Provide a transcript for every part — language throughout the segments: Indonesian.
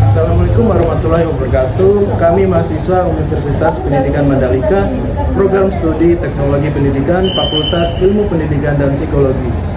Assalamualaikum warahmatullahi wabarakatuh. Kami mahasiswa Universitas Pendidikan Mandalika, Program Studi Teknologi Pendidikan, Fakultas Ilmu Pendidikan dan Psikologi.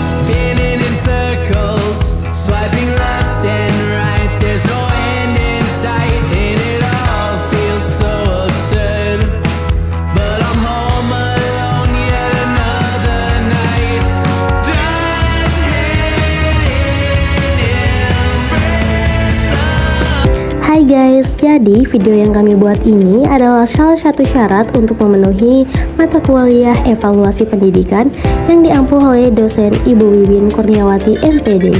Spinning in circles, swiping left and right. There's no end in sight, and it all feels so absurd. But I'm home alone yet another night. Hai guys, jadi video yang kami buat ini adalah salah satu syarat untuk memenuhi mata kuliah evaluasi pendidikan yang diampu oleh dosen Ibu Wiwin Kurniawati MPD.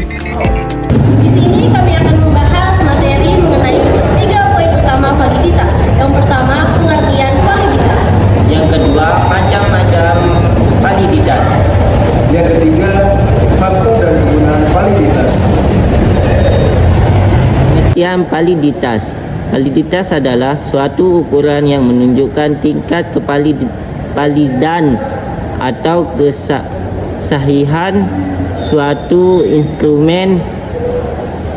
Di sini kami akan membahas materi mengenai 3 poin utama validitas. Yang pertama, pengertian validitas. Yang kedua, macam-macam validitas. Yang ketiga, faktor dan kegunaan validitas. Pengertian validitas. Validitas adalah suatu ukuran yang menunjukkan tingkat kevalidan atau kesahihan suatu instrumen.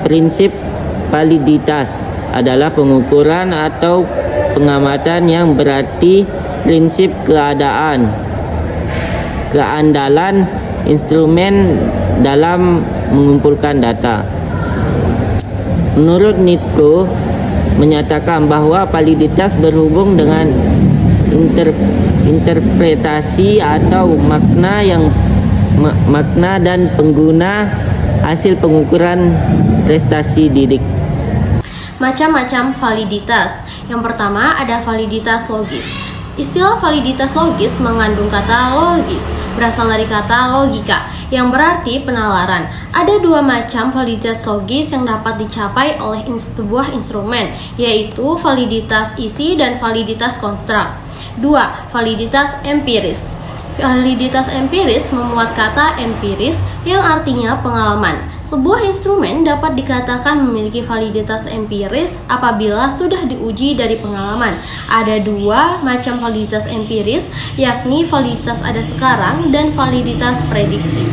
Prinsip validitas adalah pengukuran atau pengamatan yang berarti prinsip keandalan instrumen dalam mengumpulkan data. Menurut Nitko menyatakan bahwa validitas berhubung dengan interpretasi atau makna dan pengguna hasil pengukuran prestasi didik. Macam-macam validitas. Yang pertama ada validitas logis. Istilah validitas logis mengandung kata logis, berasal dari kata logika, yang berarti penalaran. Ada 2 macam validitas logis yang dapat dicapai oleh sebuah instrumen, yaitu validitas isi dan validitas konstruk. 2. Validitas empiris. Validitas empiris memuat kata empiris yang artinya pengalaman. Sebuah instrumen dapat dikatakan memiliki validitas empiris apabila sudah diuji dari pengalaman. Ada 2 macam validitas empiris, yakni validitas ada sekarang dan validitas prediksi.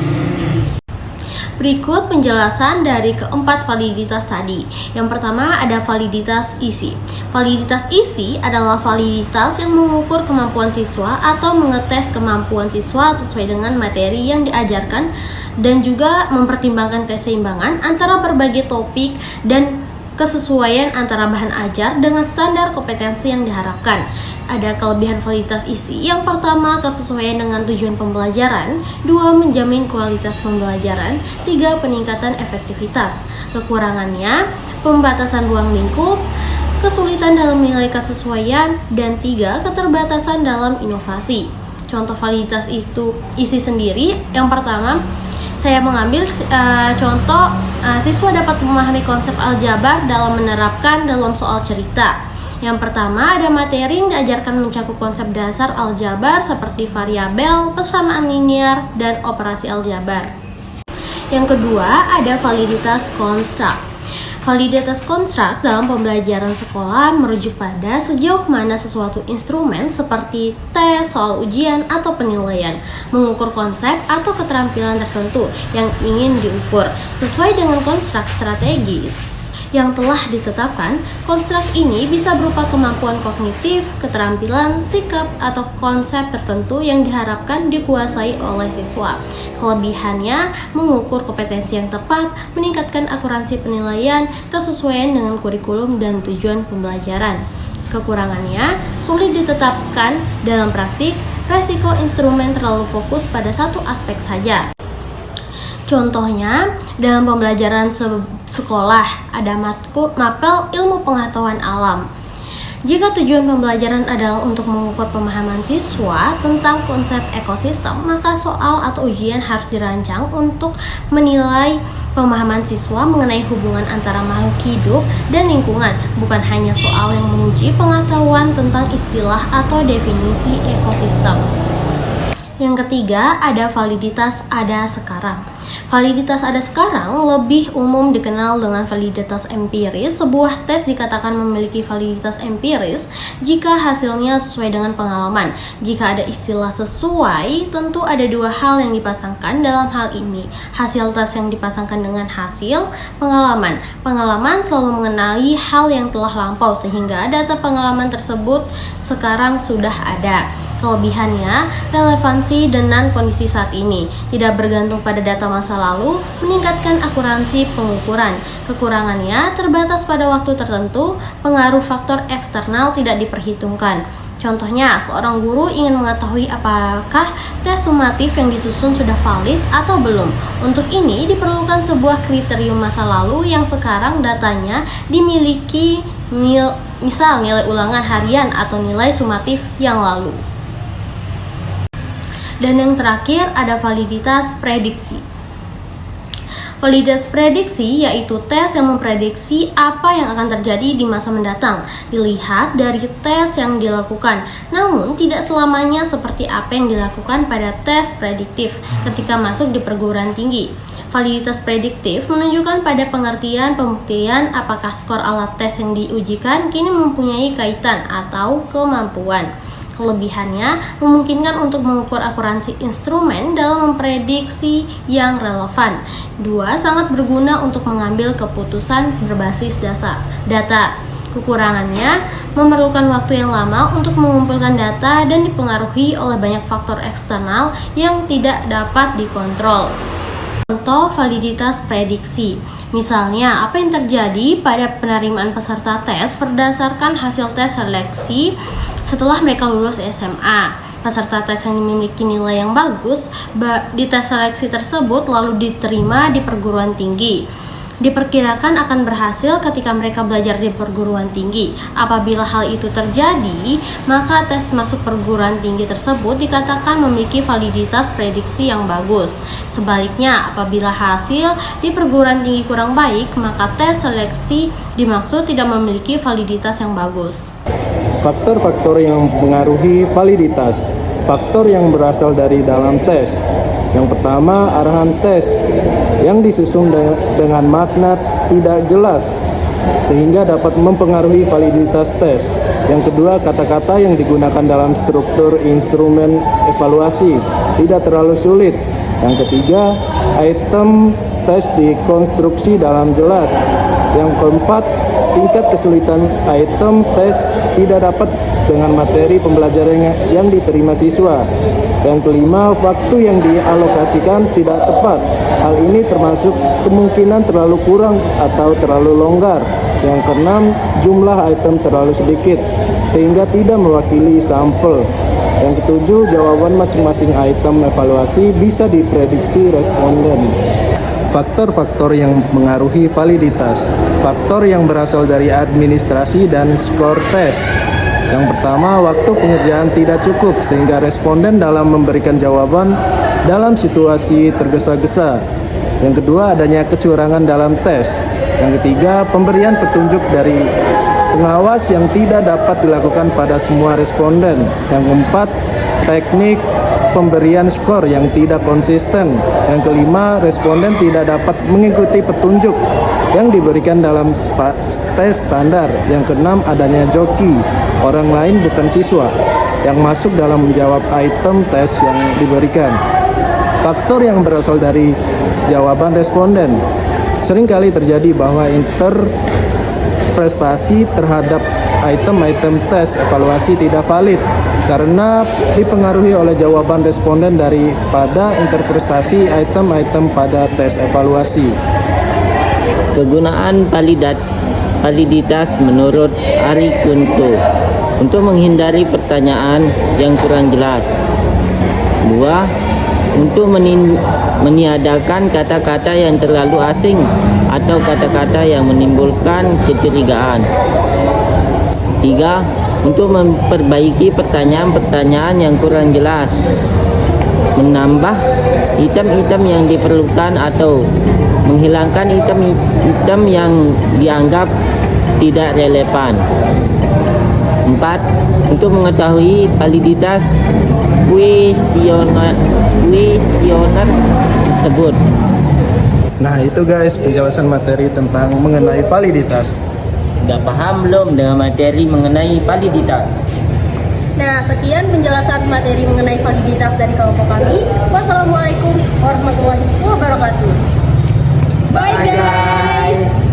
Berikut penjelasan dari keempat validitas tadi. Yang pertama ada validitas isi. Validitas isi adalah validitas yang mengukur kemampuan siswa atau mengetes kemampuan siswa sesuai dengan materi yang diajarkan dan juga mempertimbangkan keseimbangan antara berbagai topik dan kesesuaian antara bahan ajar dengan standar kompetensi yang diharapkan. Ada kelebihan validitas isi. Yang pertama, kesesuaian dengan tujuan pembelajaran. 2. Menjamin kualitas pembelajaran. 3. Peningkatan efektivitas. Kekurangannya, pembatasan ruang lingkup, kesulitan dalam menilai kesesuaian, dan 3. Keterbatasan dalam inovasi. Contoh validitas itu isi sendiri. Yang pertama, saya mengambil contoh siswa dapat memahami konsep aljabar dalam menerapkan dalam soal cerita. Yang pertama ada materi yang diajarkan mencakup konsep dasar aljabar seperti variabel, persamaan linear, dan operasi aljabar. Yang kedua ada validitas konstruk. Validitas konstruk dalam pembelajaran sekolah merujuk pada sejauh mana sesuatu instrumen seperti tes, soal ujian, atau penilaian mengukur konsep atau keterampilan tertentu yang ingin diukur. Sesuai dengan konstruk strategis yang telah ditetapkan, konstruk ini bisa berupa kemampuan kognitif, keterampilan, sikap, atau konsep tertentu yang diharapkan dikuasai oleh siswa. Kelebihannya, mengukur kompetensi yang tepat, meningkatkan akuransi penilaian, kesesuaian dengan kurikulum dan tujuan pembelajaran. Kekurangannya, sulit ditetapkan dalam praktik resiko instrumen terlalu fokus pada satu aspek saja. Contohnya, dalam pembelajaran sekolah ada mapel ilmu pengetahuan alam. Jika tujuan pembelajaran adalah untuk mengukur pemahaman siswa tentang konsep ekosistem, maka soal atau ujian harus dirancang untuk menilai pemahaman siswa mengenai hubungan antara makhluk hidup dan lingkungan, bukan hanya soal yang menguji pengetahuan tentang istilah atau definisi ekosistem. Yang ketiga, ada validitas ada sekarang. Validitas ada sekarang lebih umum dikenal dengan validitas empiris. Sebuah tes dikatakan memiliki validitas empiris jika hasilnya sesuai dengan pengalaman. Jika ada istilah sesuai, tentu ada dua hal yang dipasangkan dalam hal ini. Hasil tes yang dipasangkan dengan hasil pengalaman. Pengalaman selalu mengenali hal yang telah lampau, sehingga data pengalaman tersebut sekarang sudah ada. Kelebihannya, relevansi dengan kondisi saat ini, tidak bergantung pada data masa lalu, meningkatkan akuransi pengukuran. Kekurangannya, terbatas pada waktu tertentu, pengaruh faktor eksternal tidak diperhitungkan. Contohnya, seorang guru ingin mengetahui apakah tes sumatif yang disusun sudah valid atau belum. Untuk ini diperlukan sebuah kriterium masa lalu yang sekarang datanya dimiliki, misal nilai ulangan harian atau nilai sumatif yang lalu. Dan yang terakhir ada validitas prediksi. Validitas prediksi yaitu tes yang memprediksi apa yang akan terjadi di masa mendatang, dilihat dari tes yang dilakukan, namun tidak selamanya seperti apa yang dilakukan pada tes prediktif ketika masuk di perguruan tinggi. Validitas prediktif menunjukkan pada pengertian pembuktian apakah skor alat tes yang diujikan kini mempunyai kaitan atau kemampuan. Kelebihannya memungkinkan untuk mengukur akuransi instrumen dalam memprediksi yang relevan. Dua, sangat berguna untuk mengambil keputusan berbasis data. Kekurangannya memerlukan waktu yang lama untuk mengumpulkan data dan dipengaruhi oleh banyak faktor eksternal yang tidak dapat dikontrol. Contoh validitas prediksi. Misalnya, apa yang terjadi pada penerimaan peserta tes berdasarkan hasil tes seleksi setelah mereka lulus SMA. Peserta tes yang memiliki nilai yang bagus di tes seleksi tersebut lalu diterima di perguruan tinggi. Diperkirakan akan berhasil ketika mereka belajar di perguruan tinggi. Apabila hal itu terjadi, maka tes masuk perguruan tinggi tersebut dikatakan memiliki validitas prediksi yang bagus. Sebaliknya, apabila hasil di perguruan tinggi kurang baik, maka tes seleksi dimaksud tidak memiliki validitas yang bagus. Faktor-faktor yang mempengaruhi validitas. Faktor yang berasal dari dalam tes. Yang pertama, arahan tes yang disusun dengan makna tidak jelas sehingga dapat mempengaruhi validitas tes. Yang kedua, kata-kata yang digunakan dalam struktur instrumen evaluasi tidak terlalu sulit. Yang ketiga, item tes dikonstruksi dalam jelas. Yang keempat, tingkat kesulitan item tes tidak dapat dengan materi pembelajaran yang diterima siswa. Yang kelima, waktu yang dialokasikan tidak tepat. Hal ini termasuk kemungkinan terlalu kurang atau terlalu longgar. Yang keenam, jumlah item terlalu sedikit sehingga tidak mewakili sampel. Yang ketujuh, jawaban masing-masing item evaluasi bisa diprediksi responden. Faktor-faktor yang mengaruhi validitas. Faktor yang berasal dari administrasi dan skor tes. Yang pertama, waktu pengerjaan tidak cukup sehingga responden dalam memberikan jawaban dalam situasi tergesa-gesa. Yang kedua, adanya kecurangan dalam tes. Yang ketiga, pemberian petunjuk dari pengawas yang tidak dapat dilakukan pada semua responden. Yang keempat, teknik pemberian skor yang tidak konsisten. Yang kelima, responden tidak dapat mengikuti petunjuk yang diberikan dalam tes standar. Yang keenam, adanya joki, orang lain bukan siswa, yang masuk dalam menjawab item tes yang diberikan. Faktor yang berasal dari jawaban responden. Seringkali terjadi bahwa interpretasi terhadap item-item tes evaluasi tidak valid karena dipengaruhi oleh jawaban responden daripada interpretasi item-item pada tes evaluasi. Kegunaan validitas menurut Ari Kunto. untuk menghindari pertanyaan yang kurang jelas. 2. Untuk meniadakan kata-kata yang terlalu asing atau kata-kata yang menimbulkan kecurigaan. 3. Untuk memperbaiki pertanyaan-pertanyaan yang kurang jelas, menambah item-item yang diperlukan atau menghilangkan item-item yang dianggap tidak relevan. 4. Untuk mengetahui validitas kuesioner tersebut. Nah, itu guys penjelasan materi tentang mengenai validitas. Udah paham belum dengan materi mengenai validitas? Nah, sekian penjelasan materi mengenai validitas dari kelompok kami. Wassalamualaikum warahmatullahi wabarakatuh. Bye guys.